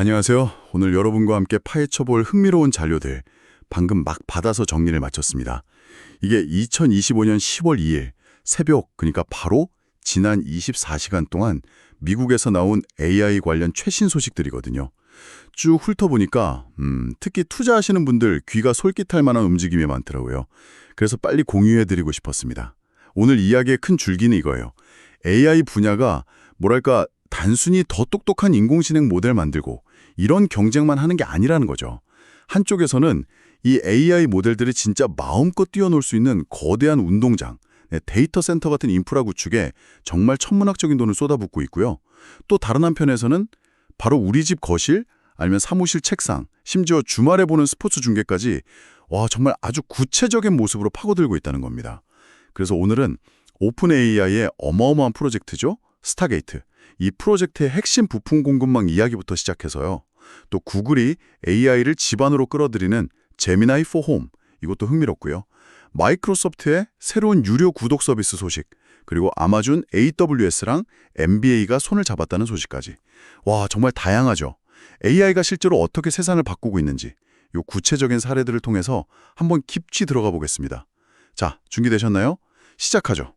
안녕하세요. 오늘 여러분과 함께 파헤쳐볼 흥미로운 자료들 방금 막 받아서 정리를 마쳤습니다. 이게 2025년 10월 2일 새벽, 그러니까 바로 지난 24시간 동안 미국에서 나온 AI 관련 최신 소식들이거든요. 쭉 훑어보니까 특히 투자하시는 분들 귀가 솔깃할 만한 움직임이 많더라고요. 그래서 빨리 공유해드리고 싶었습니다. 오늘 이야기의 큰 줄기는 이거예요. AI 분야가 뭐랄까 단순히 더 똑똑한 인공지능 모델 만들고 이런 경쟁만 하는 게 아니라는 거죠. 한쪽에서는 이 AI 모델들이 진짜 마음껏 뛰어놀 수 있는 거대한 운동장, 데이터 센터 같은 인프라 구축에 정말 천문학적인 돈을 쏟아붓고 있고요. 또 다른 한편에서는 바로 우리 집 거실, 아니면 사무실 책상, 심지어 주말에 보는 스포츠 중계까지 정말 아주 구체적인 모습으로 파고들고 있다는 겁니다. 그래서 오늘은 오픈 AI의 어마어마한 프로젝트죠. 스타게이트. 이 프로젝트의 핵심 부품 공급망 이야기부터 시작해서요. 또 구글이 AI를 집안으로 끌어들이는 제미나이 for Home, 이것도 흥미롭고요. 마이크로소프트의 새로운 유료 구독 서비스 소식, 그리고 아마존 AWS랑 NBA가 손을 잡았다는 소식까지. 정말 다양하죠. AI가 실제로 어떻게 세상을 바꾸고 있는지 이 구체적인 사례들을 통해서 한번 깊이 들어가 보겠습니다. 자, 준비되셨나요? 시작하죠.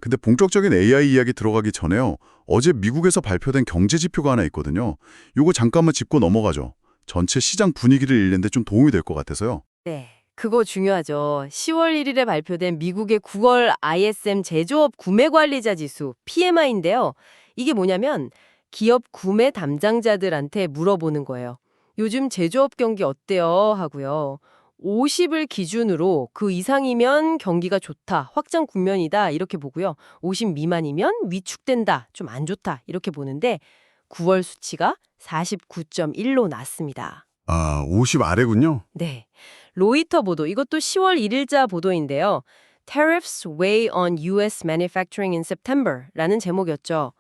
근데 본격적인 AI 이야기 들어가기 전에요. 어제 미국에서 발표된 경제 지표가 하나 있거든요. 이거 잠깐만 짚고 넘어가죠. 전체 시장 분위기를 읽는데 좀 도움이 될 것 같아서요. 네, 그거 중요하죠. 10월 1일에 발표된 미국의 9월 ISM 제조업 구매 관리자 지수 PMI인데요. 이게 뭐냐면 기업 구매 담당자들한테 물어보는 거예요. 요즘 제조업 경기 어때요? 하고요. 50을 기준으로 그 이상이면 경기가 좋다, 확장 국면이다 이렇게 보고요. 50 미만이면 위축된다, 좀 안 좋다 이렇게 보는데 9월 수치가 49.1로 났습니다. 50 아래군요. 네. 로이터 보도, 이것도 10월 1일자 보도인데요. Tariffs weigh on US manufacturing in September 라는 제목이었죠.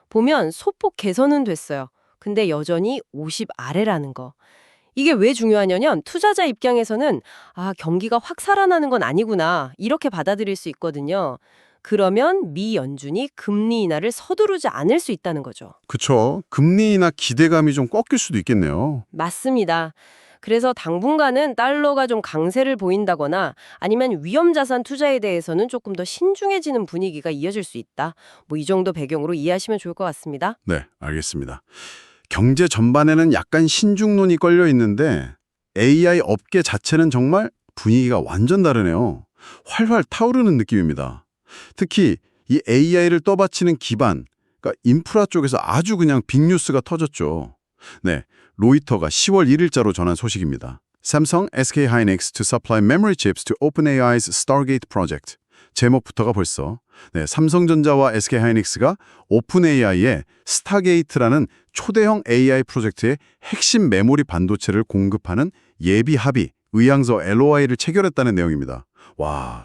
보면 소폭 개선은 됐어요. 근데 여전히 50 아래라는 거. 이게 왜 중요하냐면 투자자 입장에서는 경기가 확 살아나는 건 아니구나 이렇게 받아들일 수 있거든요. 그러면 미 연준이 금리 인하를 서두르지 않을 수 있다는 거죠. 그쵸. 금리 인하 기대감이 좀 꺾일 수도 있겠네요. 맞습니다. 그래서 당분간은 달러가 좀 강세를 보인다거나 아니면 위험자산 투자에 대해서는 조금 더 신중해지는 분위기가 이어질 수 있다. 이 정도 배경으로 이해하시면 좋을 것 같습니다. 네, 알겠습니다. 경제 전반에는 약간 신중론이 걸려 있는데 AI 업계 자체는 정말 분위기가 완전 다르네요. 활활 타오르는 느낌입니다. 특히 이 AI를 떠받치는 기반, 그러니까 인프라 쪽에서 아주 그냥 빅뉴스가 터졌죠. 네, 로이터가 10월 1일자로 전한 소식입니다. 삼성, SK hynix to supply memory chips to OpenAI's Stargate project. 제목부터가 벌써 삼성전자와 SK 하이닉스가 오픈AI의 스타게이트라는 초대형 AI 프로젝트의 핵심 메모리 반도체를 공급하는 예비 합의, 의향서 LOI를 체결했다는 내용입니다.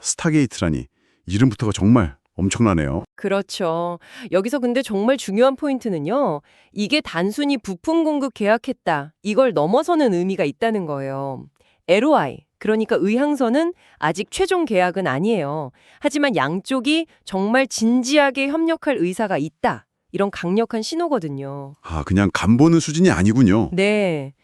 스타게이트라니 이름부터가 정말 엄청나네요. 그렇죠. 여기서 근데 정말 중요한 포인트는요. 이게 단순히 부품 공급 계약했다. 이걸 넘어서는 의미가 있다는 거예요. LOI, 그러니까 의향서는 아직 최종 계약은 아니에요. 하지만 양쪽이 정말 진지하게 협력할 의사가 있다. 이런 강력한 신호거든요. 그냥 간 보는 수준이 아니군요. 네.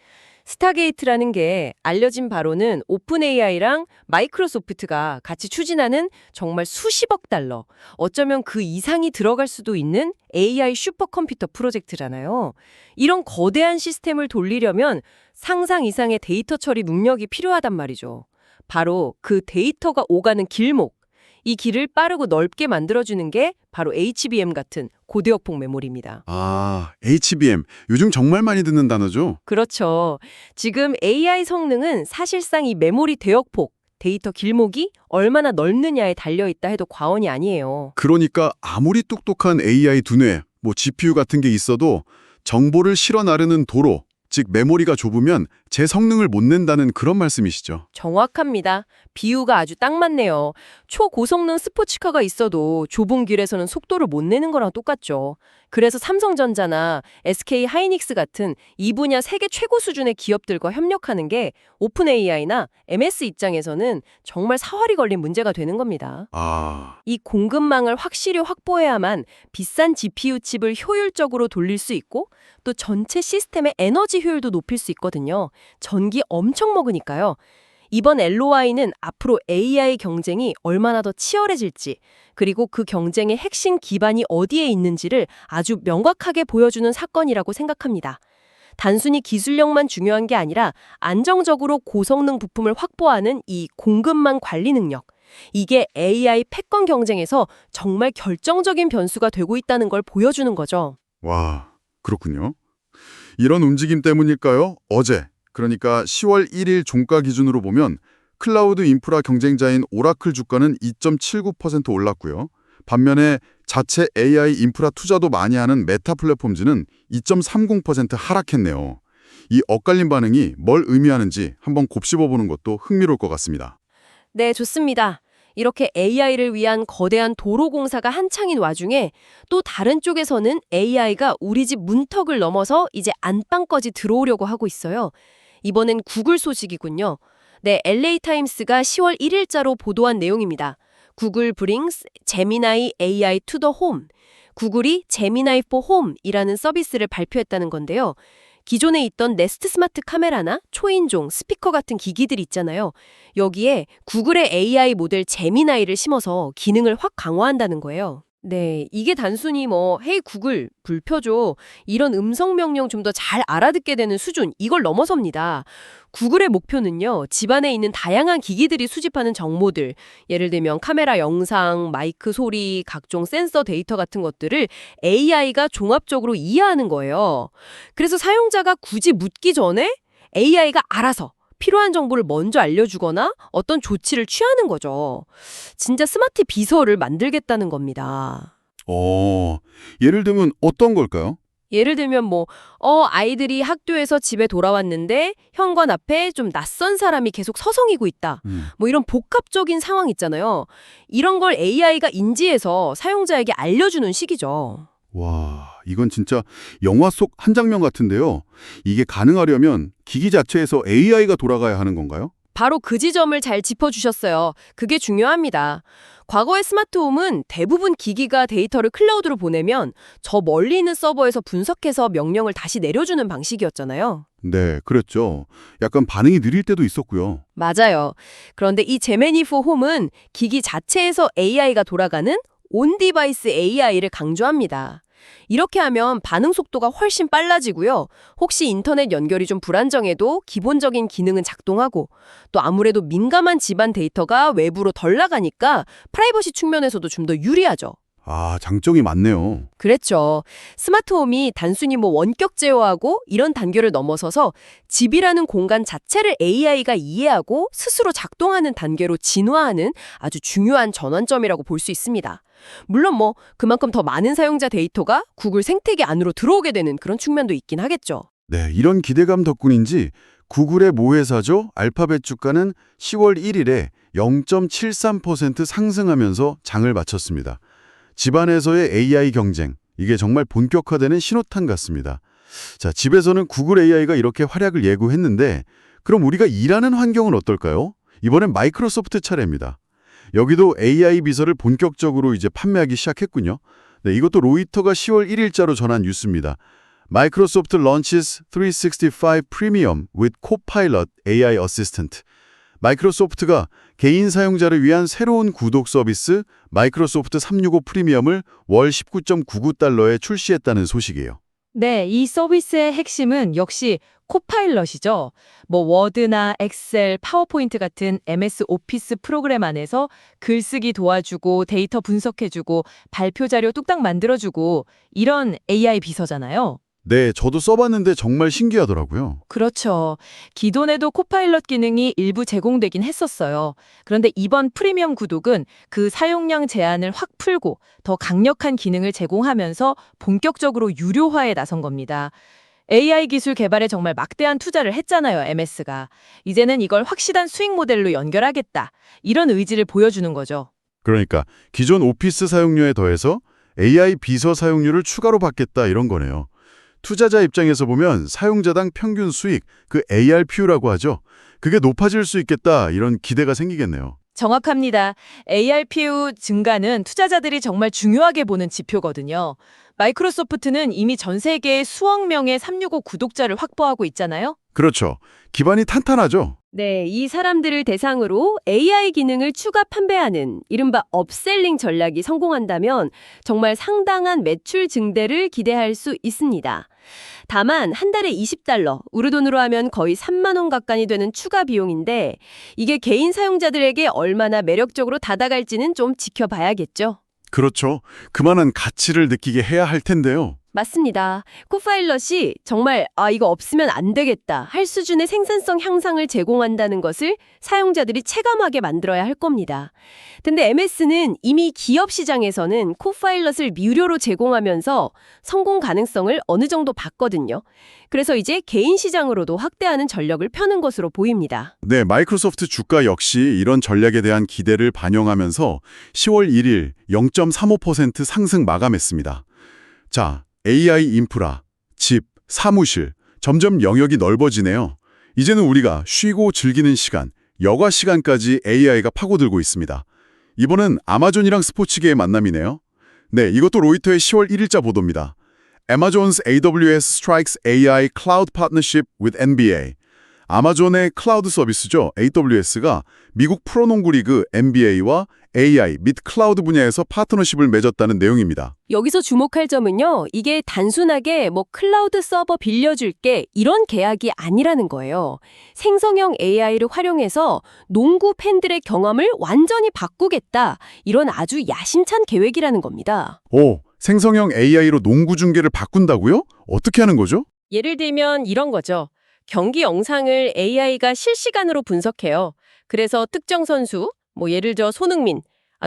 스타게이트라는 게 알려진 바로는 오픈 AI랑 마이크로소프트가 같이 추진하는 정말 수십억 달러, 어쩌면 그 이상이 들어갈 수도 있는 AI 슈퍼컴퓨터 프로젝트잖아요. 이런 거대한 시스템을 돌리려면 상상 이상의 데이터 처리 능력이 필요하단 말이죠. 바로 그 데이터가 오가는 길목, 이 길을 빠르고 넓게 만들어주는 게 바로 HBM 같은 고대역폭 메모리입니다. HBM. 요즘 정말 많이 듣는 단어죠? 그렇죠. 지금 AI 성능은 사실상 이 메모리 대역폭, 데이터 길목이 얼마나 넓느냐에 달려있다 해도 과언이 아니에요. 그러니까 아무리 똑똑한 AI 두뇌, GPU 같은 게 있어도 정보를 실어 나르는 도로, 즉 메모리가 좁으면 제 성능을 못 낸다는 그런 말씀이시죠. 정확합니다. 비유가 아주 딱 맞네요. 초고성능 스포츠카가 있어도 좁은 길에서는 속도를 못 내는 거랑 똑같죠. 그래서 삼성전자나 SK 하이닉스 같은 이 분야 세계 최고 수준의 기업들과 협력하는 게 오픈 AI나 MS 입장에서는 정말 사활이 걸린 문제가 되는 겁니다. 아, 이 공급망을 확실히 확보해야만 비싼 GPU 칩을 효율적으로 돌릴 수 있고 또 전체 시스템의 에너지 효율도 높일 수 있거든요. 전기 엄청 먹으니까요. 이번 LOI는 앞으로 AI 경쟁이 얼마나 더 치열해질지, 그리고 그 경쟁의 핵심 기반이 어디에 있는지를 아주 명확하게 보여주는 사건이라고 생각합니다. 단순히 기술력만 중요한 게 아니라 안정적으로 고성능 부품을 확보하는 이 공급망 관리 능력, 이게 AI 패권 경쟁에서 정말 결정적인 변수가 되고 있다는 걸 보여주는 거죠. 와, 그렇군요. 이런 움직임 때문일까요? 어제, 그러니까 10월 1일 종가 기준으로 보면 클라우드 인프라 경쟁자인 오라클 주가는 2.79% 올랐고요. 반면에 자체 AI 인프라 투자도 많이 하는 메타 플랫폼즈는 2.30% 하락했네요. 이 엇갈린 반응이 뭘 의미하는지 한번 곱씹어보는 것도 흥미로울 것 같습니다. 네, 좋습니다. 이렇게 AI를 위한 거대한 도로 공사가 한창인 와중에 또 다른 쪽에서는 AI가 우리 집 문턱을 넘어서 이제 안방까지 들어오려고 하고 있어요. 이번엔 구글 소식이군요. 네, LA타임스가 10월 1일자로 보도한 내용입니다. 구글 brings Gemini AI to the home. 구글이 Gemini for Home이라는 서비스를 발표했다는 건데요. 기존에 있던 네스트 스마트 카메라나 초인종, 스피커 같은 기기들 있잖아요. 여기에 구글의 AI 모델 제미나이를 심어서 기능을 확 강화한다는 거예요. 네, 이게 단순히 헤이 구글, 불 켜줘 이런 음성 명령 좀 더 잘 알아듣게 되는 수준, 이걸 넘어섭니다. 구글의 목표는요, 집안에 있는 다양한 기기들이 수집하는 정보들, 예를 들면 카메라 영상, 마이크 소리, 각종 센서 데이터 같은 것들을 AI가 종합적으로 이해하는 거예요. 그래서 사용자가 굳이 묻기 전에 AI가 알아서 필요한 정보를 먼저 알려주거나 어떤 조치를 취하는 거죠. 진짜 스마트 비서를 만들겠다는 겁니다. 예를 들면 어떤 걸까요? 예를 들면 아이들이 학교에서 집에 돌아왔는데 현관 앞에 좀 낯선 사람이 계속 서성이고 있다. 이런 복합적인 상황 있잖아요. 이런 걸 AI가 인지해서 사용자에게 알려주는 식이죠. 와, 이건 진짜 영화 속 한 장면 같은데요. 이게 가능하려면 기기 자체에서 AI가 돌아가야 하는 건가요? 바로 그 지점을 잘 짚어주셨어요. 그게 중요합니다. 과거의 스마트홈은 대부분 기기가 데이터를 클라우드로 보내면 저 멀리 있는 서버에서 분석해서 명령을 다시 내려주는 방식이었잖아요. 네, 그랬죠. 약간 반응이 느릴 때도 있었고요. 맞아요. 그런데 이 제미니 포 홈은 기기 자체에서 AI가 돌아가는 온 디바이스 AI를 강조합니다. 이렇게 하면 반응 속도가 훨씬 빨라지고요. 혹시 인터넷 연결이 좀 불안정해도 기본적인 기능은 작동하고, 또 아무래도 민감한 집안 데이터가 외부로 덜 나가니까 프라이버시 측면에서도 좀 더 유리하죠. 아, 장점이 많네요. 그랬죠. 스마트홈이 단순히 원격 제어하고 이런 단계를 넘어서서 집이라는 공간 자체를 AI가 이해하고 스스로 작동하는 단계로 진화하는 아주 중요한 전환점이라고 볼 수 있습니다. 물론 그만큼 더 많은 사용자 데이터가 구글 생태계 안으로 들어오게 되는 그런 측면도 있긴 하겠죠. 네, 이런 기대감 덕분인지 구글의 모회사죠. 알파벳 주가는 10월 1일에 0.73% 상승하면서 장을 마쳤습니다. 집안에서의 AI 경쟁, 이게 정말 본격화되는 신호탄 같습니다. 자, 집에서는 구글 AI가 이렇게 활약을 예고했는데 그럼 우리가 일하는 환경은 어떨까요? 이번엔 마이크로소프트 차례입니다. 여기도 AI 비서를 본격적으로 이제 판매하기 시작했군요. 네, 이것도 로이터가 10월 1일자로 전한 뉴스입니다. Microsoft launches 365 Premium with Copilot AI Assistant. 마이크로소프트가 개인 사용자를 위한 새로운 구독 서비스 마이크로소프트 365 프리미엄을 월 19.99달러에 출시했다는 소식이에요. 네, 이 서비스의 핵심은 역시 코파일럿이죠. 워드나 엑셀, 파워포인트 같은 MS 오피스 프로그램 안에서 글쓰기 도와주고 데이터 분석해주고 발표 자료 뚝딱 만들어주고 이런 AI 비서잖아요. 네, 저도 써봤는데 정말 신기하더라고요. 그렇죠. 기존에도 코파일럿 기능이 일부 제공되긴 했었어요. 그런데 이번 프리미엄 구독은 그 사용량 제한을 확 풀고 더 강력한 기능을 제공하면서 본격적으로 유료화에 나선 겁니다. AI 기술 개발에 정말 막대한 투자를 했잖아요, MS가. 이제는 이걸 확실한 수익 모델로 연결하겠다. 이런 의지를 보여주는 거죠. 그러니까 기존 오피스 사용료에 더해서 AI 비서 사용료를 추가로 받겠다 이런 거네요. 투자자 입장에서 보면 사용자당 평균 수익, 그 ARPU라고 하죠. 그게 높아질 수 있겠다 이런 기대가 생기겠네요. 정확합니다. ARPU 증가는 투자자들이 정말 중요하게 보는 지표거든요. 마이크로소프트는 이미 전 세계에 수억 명의 365 구독자를 확보하고 있잖아요. 그렇죠. 기반이 탄탄하죠. 네, 이 사람들을 대상으로 AI 기능을 추가 판매하는 이른바 업셀링 전략이 성공한다면 정말 상당한 매출 증대를 기대할 수 있습니다. 다만 한 달에 $20, 우리 돈으로 하면 거의 3만 원 가까이 되는 추가 비용인데 이게 개인 사용자들에게 얼마나 매력적으로 다가갈지는 좀 지켜봐야겠죠. 그렇죠. 그만한 가치를 느끼게 해야 할 텐데요. 맞습니다. 코파일럿이 정말 이거 없으면 안 되겠다 할 수준의 생산성 향상을 제공한다는 것을 사용자들이 체감하게 만들어야 할 겁니다. 근데 MS는 이미 기업 시장에서는 코파일럿을 무료로 제공하면서 성공 가능성을 어느 정도 봤거든요. 그래서 이제 개인 시장으로도 확대하는 전력을 펴는 것으로 보입니다. 네, 마이크로소프트 주가 역시 이런 전략에 대한 기대를 반영하면서 10월 1일 0.35% 상승 마감했습니다. 자, AI 인프라, 집, 사무실, 점점 영역이 넓어지네요. 이제는 우리가 쉬고 즐기는 시간, 여가 시간까지 AI가 파고들고 있습니다. 이번은 아마존이랑 스포츠계의 만남이네요. 네, 이것도 로이터의 10월 1일자 보도입니다. Amazon's AWS strikes AI cloud partnership with NBA. 아마존의 클라우드 서비스죠. AWS가 미국 프로농구 리그 NBA와 AI 및 클라우드 분야에서 파트너십을 맺었다는 내용입니다. 여기서 주목할 점은요. 이게 단순하게 클라우드 서버 빌려줄게 이런 계약이 아니라는 거예요. 생성형 AI를 활용해서 농구 팬들의 경험을 완전히 바꾸겠다. 이런 아주 야심찬 계획이라는 겁니다. 오, 생성형 AI로 농구 중계를 바꾼다고요? 어떻게 하는 거죠? 예를 들면 이런 거죠. 경기 영상을 AI가 실시간으로 분석해요. 그래서 특정 선수, 예를 들어 손흥민,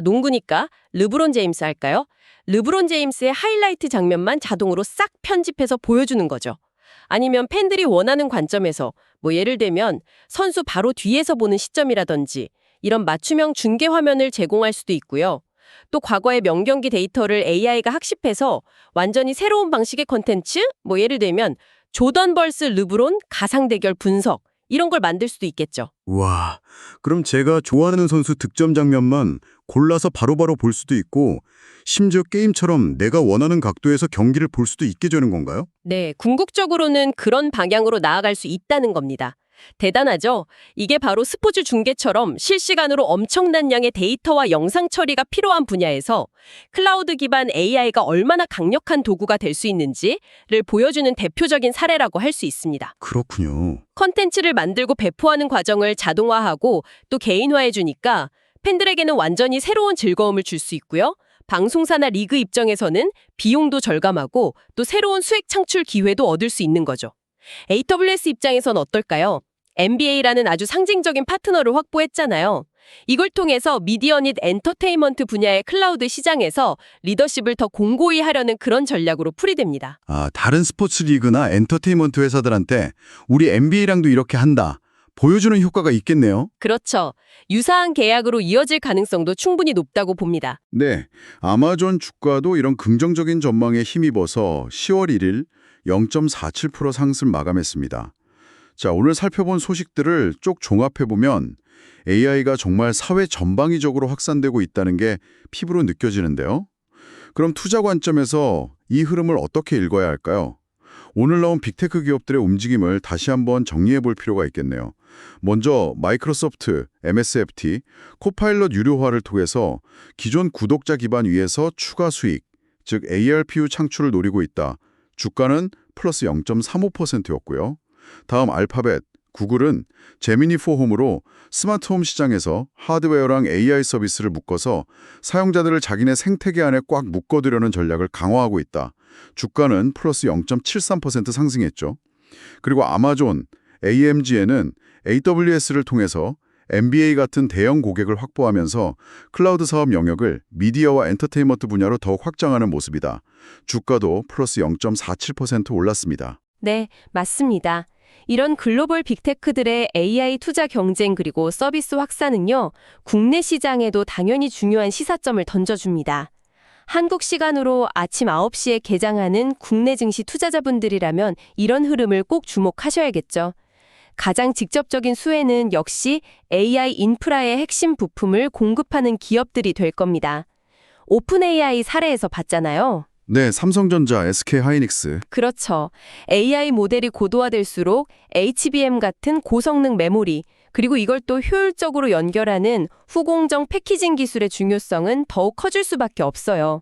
농구니까 르브론 제임스 할까요? 르브론 제임스의 하이라이트 장면만 자동으로 싹 편집해서 보여주는 거죠. 아니면 팬들이 원하는 관점에서 예를 들면 선수 바로 뒤에서 보는 시점이라든지 이런 맞춤형 중계 화면을 제공할 수도 있고요. 또 과거의 명경기 데이터를 AI가 학습해서 완전히 새로운 방식의 콘텐츠, 예를 들면 조던 벌스 르브론 가상 대결 분석 이런 걸 만들 수도 있겠죠. 와, 그럼 제가 좋아하는 선수 득점 장면만 골라서 바로바로 볼 수도 있고 심지어 게임처럼 내가 원하는 각도에서 경기를 볼 수도 있게 되는 건가요? 네, 궁극적으로는 그런 방향으로 나아갈 수 있다는 겁니다. 대단하죠? 이게 바로 스포츠 중계처럼 실시간으로 엄청난 양의 데이터와 영상 처리가 필요한 분야에서 클라우드 기반 AI가 얼마나 강력한 도구가 될 수 있는지를 보여주는 대표적인 사례라고 할 수 있습니다. 그렇군요. 컨텐츠를 만들고 배포하는 과정을 자동화하고 또 개인화해 주니까 팬들에게는 완전히 새로운 즐거움을 줄 수 있고요. 방송사나 리그 입장에서는 비용도 절감하고 또 새로운 수익 창출 기회도 얻을 수 있는 거죠. AWS 입장에선 어떨까요? NBA라는 아주 상징적인 파트너를 확보했잖아요. 이걸 통해서 미디어 및 엔터테인먼트 분야의 클라우드 시장에서 리더십을 더 공고히 하려는 그런 전략으로 풀이됩니다. 다른 스포츠 리그나 엔터테인먼트 회사들한테 우리 NBA랑도 이렇게 한다. 보여주는 효과가 있겠네요. 그렇죠. 유사한 계약으로 이어질 가능성도 충분히 높다고 봅니다. 네, 아마존 주가도 이런 긍정적인 전망에 힘입어서 10월 1일 0.47% 상승 마감했습니다. 자, 오늘 살펴본 소식들을 쭉 종합해보면 AI가 정말 사회 전방위적으로 확산되고 있다는 게 피부로 느껴지는데요. 그럼 투자 관점에서 이 흐름을 어떻게 읽어야 할까요? 오늘 나온 빅테크 기업들의 움직임을 다시 한번 정리해 볼 필요가 있겠네요. 먼저 마이크로소프트, MSFT, 코파일럿 유료화를 통해서 기존 구독자 기반 위에서 추가 수익, 즉 ARPU 창출을 노리고 있다. 주가는 플러스 0.35%였고요. 다음 알파벳, 구글은 제미니 포홈으로 스마트홈 시장에서 하드웨어랑 AI 서비스를 묶어서 사용자들을 자기네 생태계 안에 꽉 묶어두려는 전략을 강화하고 있다. 주가는 플러스 0.73% 상승했죠. 그리고 아마존, AMG에는 AWS를 통해서 NBA 같은 대형 고객을 확보하면서 클라우드 사업 영역을 미디어와 엔터테인먼트 분야로 더욱 확장하는 모습이다. 주가도 플러스 0.47% 올랐습니다. 네, 맞습니다. 이런 글로벌 빅테크들의 AI 투자 경쟁 그리고 서비스 확산은요, 국내 시장에도 당연히 중요한 시사점을 던져줍니다. 한국 시간으로 아침 9시에 개장하는 국내 증시 투자자분들이라면 이런 흐름을 꼭 주목하셔야겠죠. 가장 직접적인 수혜는 역시 AI 인프라의 핵심 부품을 공급하는 기업들이 될 겁니다. 오픈 AI 사례에서 봤잖아요. 네, 삼성전자, SK하이닉스. 그렇죠. AI 모델이 고도화될수록 HBM 같은 고성능 메모리, 그리고 이걸 또 효율적으로 연결하는 후공정 패키징 기술의 중요성은 더욱 커질 수밖에 없어요.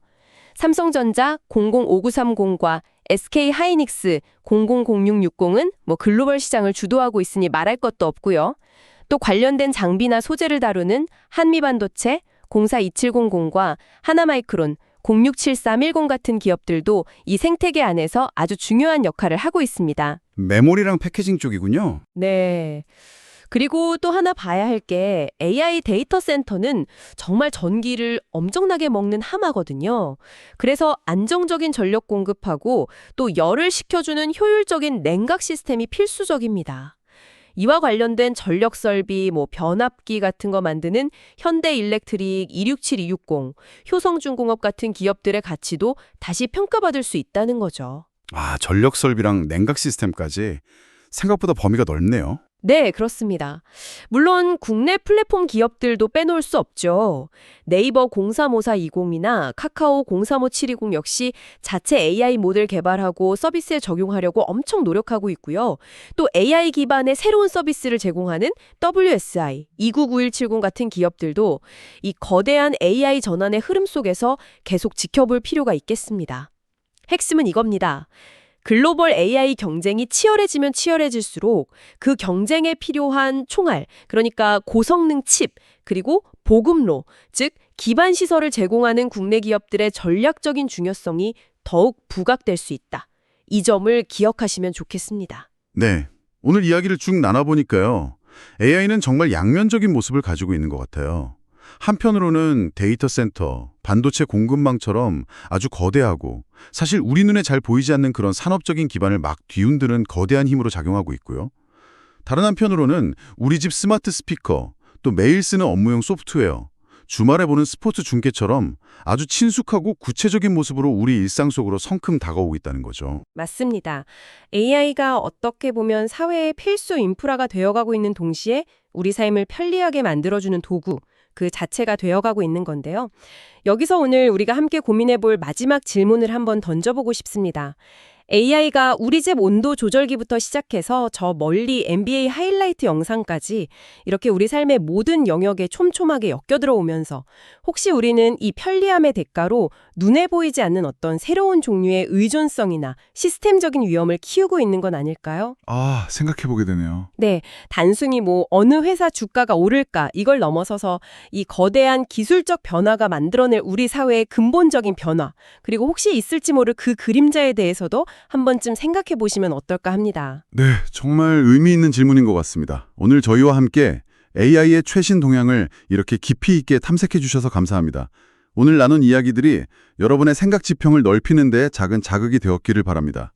삼성전자 005930과 SK하이닉스 000660은 글로벌 시장을 주도하고 있으니 말할 것도 없고요. 또 관련된 장비나 소재를 다루는 한미반도체 042700과 하나마이크론 067310 같은 기업들도 이 생태계 안에서 아주 중요한 역할을 하고 있습니다. 메모리랑 패키징 쪽이군요. 네. 그리고 또 하나 봐야 할 게 AI 데이터 센터는 정말 전기를 엄청나게 먹는 하마거든요. 그래서 안정적인 전력 공급하고 또 열을 식혀주는 효율적인 냉각 시스템이 필수적입니다. 이와 관련된 전력 설비, 변압기 같은 거 만드는 현대일렉트릭 267260, 효성중공업 같은 기업들의 가치도 다시 평가받을 수 있다는 거죠. 아, 전력 설비랑 냉각 시스템까지 생각보다 범위가 넓네요. 네, 그렇습니다. 물론 국내 플랫폼 기업들도 빼놓을 수 없죠. 네이버 035420이나 카카오 035720 역시 자체 AI 모델 개발하고 서비스에 적용하려고 엄청 노력하고 있고요. 또 AI 기반의 새로운 서비스를 제공하는 WSI, 299170 같은 기업들도 이 거대한 AI 전환의 흐름 속에서 계속 지켜볼 필요가 있겠습니다. 핵심은 이겁니다. 글로벌 AI 경쟁이 치열해지면 치열해질수록 그 경쟁에 필요한 총알, 그러니까 고성능 칩, 그리고 보급로, 즉 기반 시설을 제공하는 국내 기업들의 전략적인 중요성이 더욱 부각될 수 있다. 이 점을 기억하시면 좋겠습니다. 네, 오늘 이야기를 쭉 나눠보니까요. AI는 정말 양면적인 모습을 가지고 있는 것 같아요. 한편으로는 데이터 센터, 반도체 공급망처럼 아주 거대하고 사실 우리 눈에 잘 보이지 않는 그런 산업적인 기반을 막 뒤흔드는 거대한 힘으로 작용하고 있고요. 다른 한편으로는 우리 집 스마트 스피커, 또 매일 쓰는 업무용 소프트웨어, 주말에 보는 스포츠 중계처럼 아주 친숙하고 구체적인 모습으로 우리 일상 속으로 성큼 다가오고 있다는 거죠. 맞습니다. AI가 어떻게 보면 사회의 필수 인프라가 되어가고 있는 동시에 우리 삶을 편리하게 만들어주는 도구, 그 자체가 되어가고 있는 건데요. 여기서 오늘 우리가 함께 고민해볼 마지막 질문을 한번 던져보고 싶습니다. AI가 우리 집 온도 조절기부터 시작해서 저 멀리 NBA 하이라이트 영상까지 이렇게 우리 삶의 모든 영역에 촘촘하게 엮여들어오면서 혹시 우리는 이 편리함의 대가로 눈에 보이지 않는 어떤 새로운 종류의 의존성이나 시스템적인 위험을 키우고 있는 건 아닐까요? 아, 생각해보게 되네요. 네, 단순히 어느 회사 주가가 오를까 이걸 넘어서서 이 거대한 기술적 변화가 만들어낼 우리 사회의 근본적인 변화, 그리고 혹시 있을지 모를 그 그림자에 대해서도 한 번쯤 생각해 보시면 어떨까 합니다. 네, 정말 의미 있는 질문인 것 같습니다. 오늘 저희와 함께 AI의 최신 동향을 이렇게 깊이 있게 탐색해 주셔서 감사합니다. 오늘 나눈 이야기들이 여러분의 생각 지평을 넓히는 데 작은 자극이 되었기를 바랍니다.